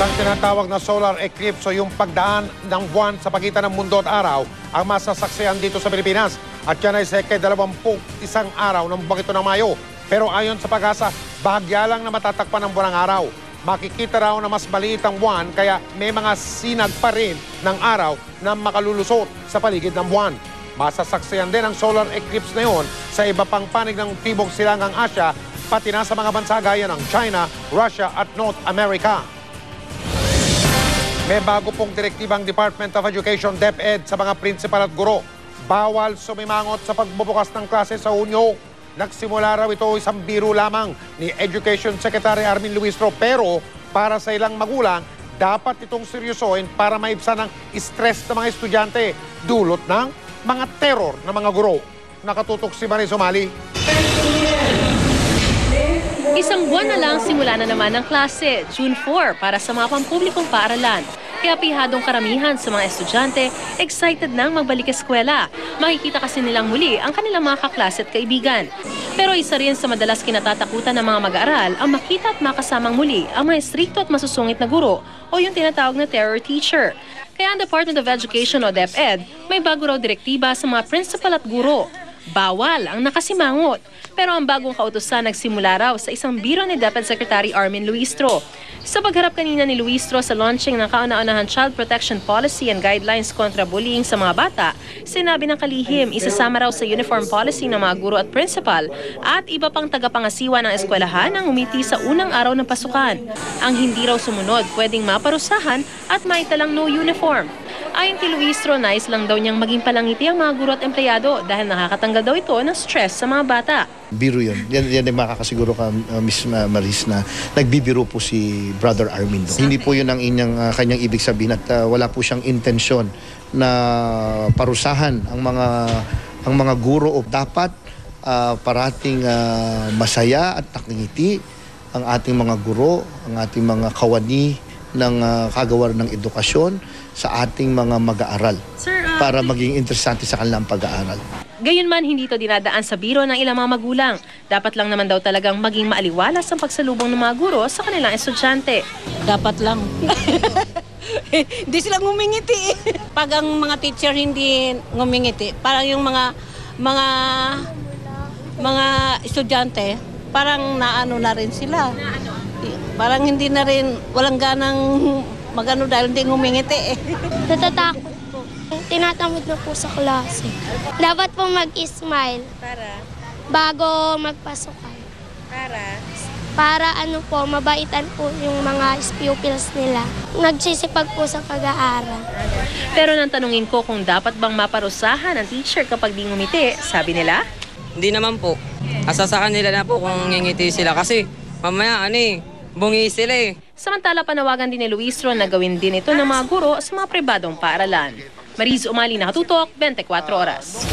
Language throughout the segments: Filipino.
Isang tinatawag na solar eclipse o yung pagdaan ng buwan sa pagitan ng mundo at araw ang masasaksihan dito sa Pilipinas. At yan ay sa ika-21 araw ng buwang ito ng Mayo. Pero ayon sa Pag-asa, bahagya lang na matatakpan ng buwan ng araw. Makikita raw na mas maliit ang buwan kaya may mga sinag pa rin ng araw na makalulusot sa paligid ng buwan. Masasaksihan din ang solar eclipse na yon sa iba pang panig ng Tibok Silangang Asya, pati na sa mga bansa gaya ng China, Russia at North America. May bago pong direktibang Department of Education, DepEd, sa mga prinsipal at guro. Bawal sumimangot sa pagbubukas ng klase sa Hunyo. Nagsimula raw ito isang biro lamang ni Education Secretary Armin Luistro. Pero para sa ilang magulang, dapat itong seryosohin para maibsan ang stress ng mga estudyante. Dulot ng mga terror ng mga guro. Nakatutok si Marie Somali. Isang buwan na lang simula na naman ang klase, June 4, para sa mga pampublikong paaralan. Kaya pihadong karamihan sa mga estudyante, excited nang magbalik eskwela. Makikita kasi nilang muli ang kanilang mga kaklase at kaibigan. Pero isa rin sa madalas kinatatakutan ng mga mag-aaral ang makita at makasamang muli ang mga strikto at masusungit na guro o yung tinatawag na terror teacher. Kaya ang Department of Education o DepEd may bago raw direktiba sa mga principal at guro. Bawal ang nakasimangot. Pero ang bagong kautusan nagsimula raw sa isang biro ni DepEd Secretary Armin Luistro. Sa pagharap kanina ni Luistro sa launching ng kauna-unahang Child Protection Policy and Guidelines kontra bullying sa mga bata, sinabi ng kalihim isasama raw sa uniform policy ng mga guro at principal at iba pang tagapangasiwa ng eskwelahan ang umiti sa unang araw ng pasukan. Ang hindi raw sumunod pwedeng maparusahan at maitalang no uniform. Ayon kay Luistro, nais lang daw niyang maging palangiti ang mga guro at empleyado dahil nakakatanggal daw ito ng stress sa mga bata. Biro yun. Yan ay makakasiguro ka, Miss Maris, na nagbibiro po si Brother Armin. Hindi po yun ang kanyang ibig sabihin at wala po siyang intensyon na parusahan ang mga guro. O dapat parating masaya at nakangiti ang ating mga guro, ang ating mga kawani ng kagawaran ng edukasyon sa ating mga mag-aaral para maging interesante sa kanilang pag-aaral. Gayunman, hindi ito dinadaan sa biro ng ilang mga magulang. Dapat lang naman daw talagang maging maaliwalas ang pagsalubong ng mga guro sa kanilang estudyante. Dapat lang. Hindi sila ngumingiti. Pag ang mga teacher hindi ngumingiti, parang yung mga estudyante, parang naano na rin sila. Parang hindi na rin, walang ganang magano dahil hindi ngumingiti eh. Natatakot po. Tinatamad na po sa klase. Dapat po mag-smile. Para? Bago magpasukan. Para ano po, mabaitan po yung mga pupils nila. Nagsisipag po sa pag-aaral. Pero nang tanungin ko kung dapat bang maparusahan ang teacher kapag di ngumiti, sabi nila? Hindi naman po. Asa sa kanila na po kung ngingiti sila kasi mamaya bungi sila eh. Samantala, panawagan din ni Luistro na gawin din ito ng mga guro sa mga pribadong paaralan. Mariz Umali, Nakatutok, 24 Oras.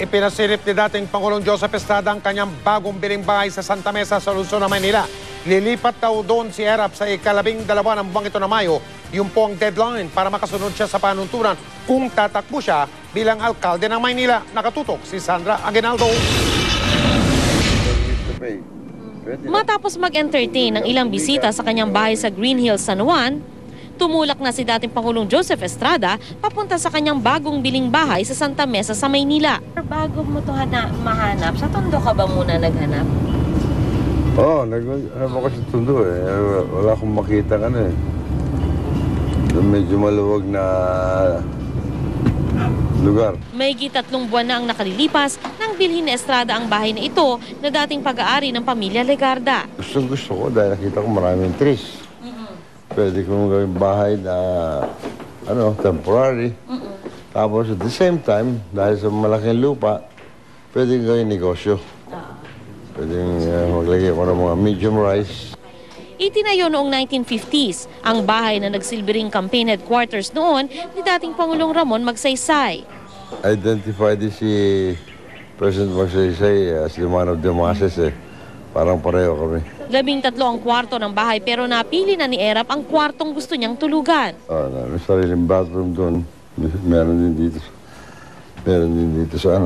Ipinasilip ni dating Pangulong Joseph Estrada ang kanyang bagong biling bahay sa Santa Mesa sa Luzon, Maynila. Lilipat daw doon si Erap sa ika-12 ng buwang ito na Mayo. Yung po ang deadline para makasunod siya sa panuntunan kung tatakbo siya bilang alkalde ng Maynila. Nakatutok si Sandra Aguinaldo. Matapos mag-entertain ng ilang bisita sa kanyang bahay sa Green Hills, San Juan, tumulak na si dating Pangulong Joseph Estrada papunta sa kanyang bagong biling bahay sa Santa Mesa sa Maynila. Bago mo ito mahanap, sa Tondo ka ba muna naghanap? Oo, naghanap ako sa Tondo eh. Wala akong makita eh. Medyo maluwag na lugar. Mahigit 3 buwan na ang nakalilipas nang bilhin ni Estrada ang bahay na ito na dating pag-aari ng pamilya Legarda. Gusto ko dahil nakita ko maraming trees. Pwede kong gawing bahay na temporary. Tapos at the same time, dahil sa malaking lupa, pwede gawing negosyo. Pwede maglagay ko ng mga medium rice. Itinayo noong 1950s ang bahay na nagsilbing campaign headquarters noon ni dating Pangulong Ramon Magsaysay. Identified si President Magsaysay as the man of the masses eh. Parang pareho kami. 13 ang kwarto ng bahay pero napili na ni Erap ang kwartong gusto niyang tulugan. May sariling bathroom doon. Meron din dito sa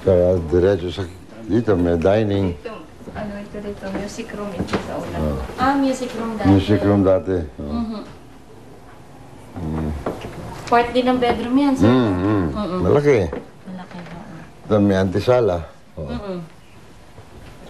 Kaya diretso sa dito may dining. dito, music room ito sa ulan. Music room dati. Music room dati. Part din ng bedroom yan, sir. Malaki. Malaki na. Doon may antisala.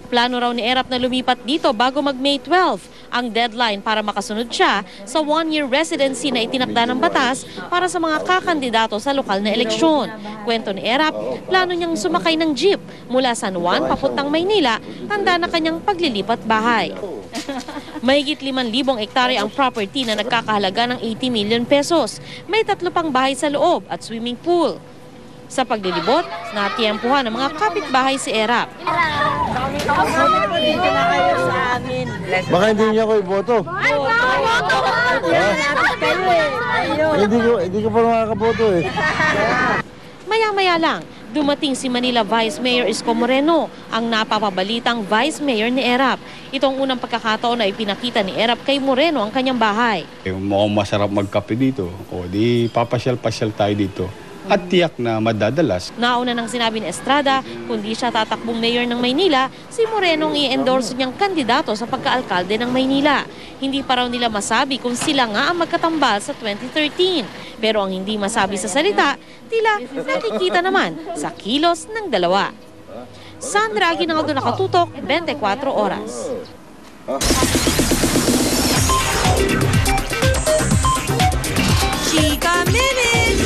Plano raw ni Erap na lumipat dito bago mag-May 12, ang deadline para makasunod siya sa one-year residency na itinakda ng batas para sa mga kakandidato sa lokal na eleksyon. Kwento ni Erap, plano niyang sumakay ng jeep mula San Juan papuntang Maynila, tanda na kanyang paglilipat bahay. Mahigit 5,000 hektarya ang property na nagkakahalaga ng 80 million pesos. May 3 pang bahay sa loob at swimming pool. Sa paglilibot, natiyempuhan ng mga kapitbahay si Erap. Baka hindi niya ako iboto. Hindi ko pa makakaboto eh. Maya-maya lang, dumating si Manila Vice Mayor Isko Moreno, ang napapabalitang Vice Mayor ni Erap. Itong unang pagkakataon na ipinakita ni Erap kay Moreno ang kanyang bahay. Mukhang masarap magkape dito. O di papasyal-pasyal tayo dito. At tiyak na madadalas. Nauna nang sinabi ni Estrada, kundi siya tatakbong mayor ng Maynila, si Moreno ang i-endorse niyang kandidato sa pagkaalkalde ng Maynila. Hindi pa raw nila masabi kung sila nga ang magkatambal sa 2013. Pero ang hindi masabi sa salita, tila nakikita naman sa kilos ng dalawa. Sandra Aguinaldo, Nakatutok, 24 Oras. Chika Minute!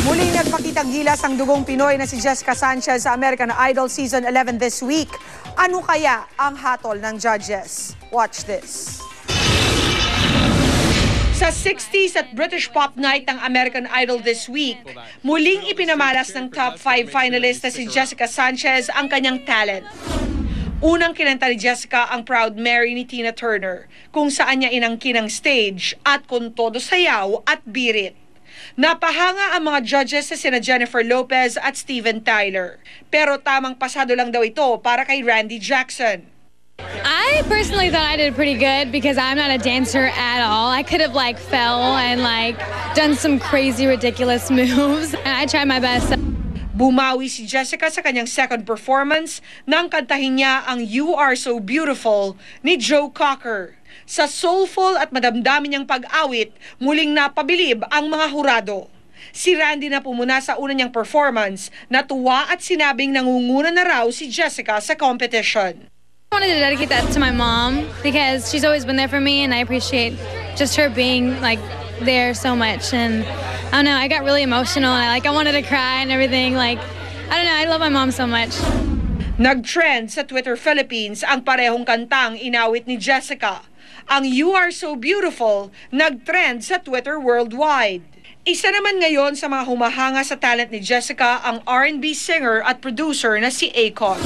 Muling nagpakitang gilas ang dugong Pinoy na si Jessica Sanchez sa American Idol Season 11 this week. Ano kaya ang hatol ng judges? Watch this. Sa 60s at British Pop Night ng American Idol this week, muling ipinamalas ng top 5 finalist na si Jessica Sanchez ang kanyang talent. Unang kinanta ni Jessica ang Proud Mary ni Tina Turner, kung saan niya inangkin ang stage at kung todo sayaw at birit. Napahanga ang mga judges sa sina Jennifer Lopez at Steven Tyler. Pero tamang pasado lang daw ito para kay Randy Jackson. I personally thought I did pretty good because I'm not a dancer at all. I could have fell and done some crazy ridiculous moves and I tried my best. Bumawi si Jessica sa kanyang second performance nang kantahin niya ang You Are So Beautiful ni Joe Cocker. Sa soulful at madamdamin niyang pag-awit, muling napabilib ang mga hurado. Si Randy na pumuna sa una niyang performance, natuwa at sinabing nangunguna na raw si Jessica sa competition. I wanted to dedicate that to my mom because she's always been there for me and I appreciate just her being there so much. And I don't know, I got really emotional and I wanted to cry and everything. I don't know, I love my mom so much. Nag-trend sa Twitter Philippines ang parehong kantang inawit ni Jessica. Ang You Are So Beautiful nag-trend sa Twitter worldwide. Isa naman ngayon sa mga humahanga sa talent ni Jessica ang R&B singer at producer na si Akon.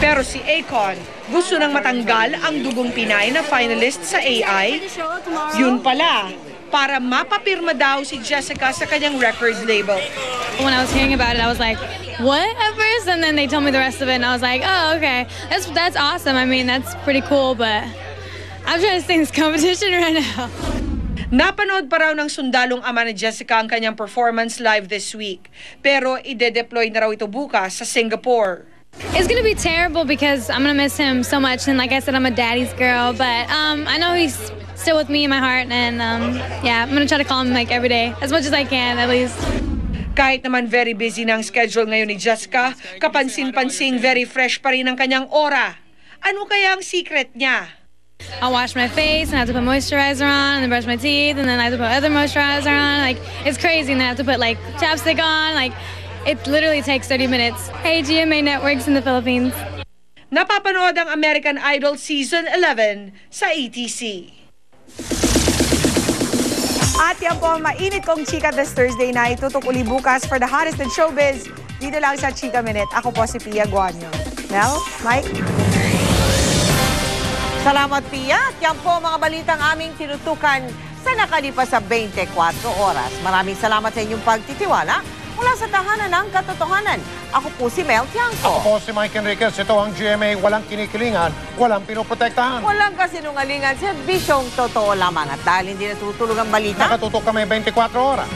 Pero si Akon gusto nang matanggal ang dugong Pinay na finalist sa AI. Yun pala, para mapapirma daw si Jessica sa kanyang record label. When I was hearing about it, I was like, what at first? And then they told me the rest of it and I was like, oh, okay. That's awesome. I mean, that's pretty cool, but I'm trying to stay in this competition right now. Napanood pa raw ng sundalong ama ni Jessica ang kanyang performance live this week. Pero ide-deploy na raw ito bukas sa Singapore. It's gonna be terrible because I'm gonna miss him so much. And like I said, I'm a daddy's girl. But I know he's still with me in my heart. And yeah, I'm gonna try to call him every day. As much as I can, at least. Kahit naman very busy na ang schedule ngayon ni Jessica, kapansin-pansing very fresh pa rin ang kanyang aura. Ano kaya ang secret niya? I'll wash my face and I have to put moisturizer on and then brush my teeth and then I have to put other moisturizer on. It's crazy and then I have to put chapstick on. It literally takes 30 minutes. Hey, GMA Networks in the Philippines. Napapanood ang American Idol Season 11 sa ATC. At yan po ang mainit kong chika this Thursday na itutok uli bukas for the hottest in showbiz. Dito lang sa Chika Minute. Ako po si Pia Guanyo. Mel, Mike? Salamat, Pia. At yan po mga balitang aming tinutukan sa nakalipas sa 24 oras. Maraming salamat sa inyong pagtitiwala mula sa tahanan ng katotohanan. Ako po si Mel Tiangco. Ako po si Mike Enriquez. Ito ang GMA. Walang kinikilingan, walang pinoprotektahan. Walang kasinungalingan, serbisyong totoo lamang. At dahil hindi natutulog ang balita, Nakatutok kami 24 oras.